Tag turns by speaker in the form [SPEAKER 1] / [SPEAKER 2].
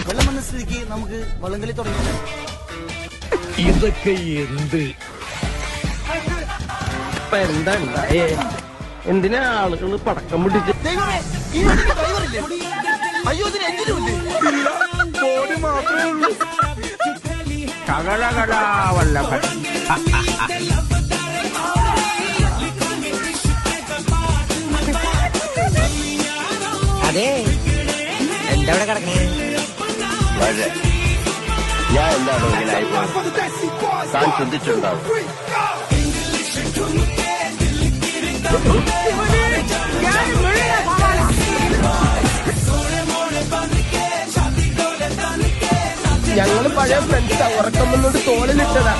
[SPEAKER 1] വെള്ളം വന്ന സ്ഥിതിക്ക് നമുക്ക് വള്ളംകളി തുടങ്ങിയാലോ?
[SPEAKER 2] ഇതൊക്കെ എന്ത് എന്താ എന്തിനാ ആളുകള് പടക്കം പൊട്ടിച്ച്?
[SPEAKER 1] ദൈവമേ, ഈ വണ്ടിക്ക് ഡ്രൈവറില്ലേ? അയ്യോ, ഇതിന് എഞ്ചിനുമില്ലേ?
[SPEAKER 2] ബോഡി മാത്രമേ ഉള്ളൂ. വല്ലഭൻ
[SPEAKER 3] അതെ, എന്താ ഇവിടെ കിടക്കണേ?
[SPEAKER 4] ഞാൻ എന്താണ് ഇങ്ങനായി പോയത്? താൻ ചിന്തിച്ചിട്ടുണ്ടാവും.
[SPEAKER 2] ഞങ്ങള് പഴയ ഫ്രണ്ട്സാ. ഉറക്കം വന്നോണ്ട് തോളിലിട്ടതാ.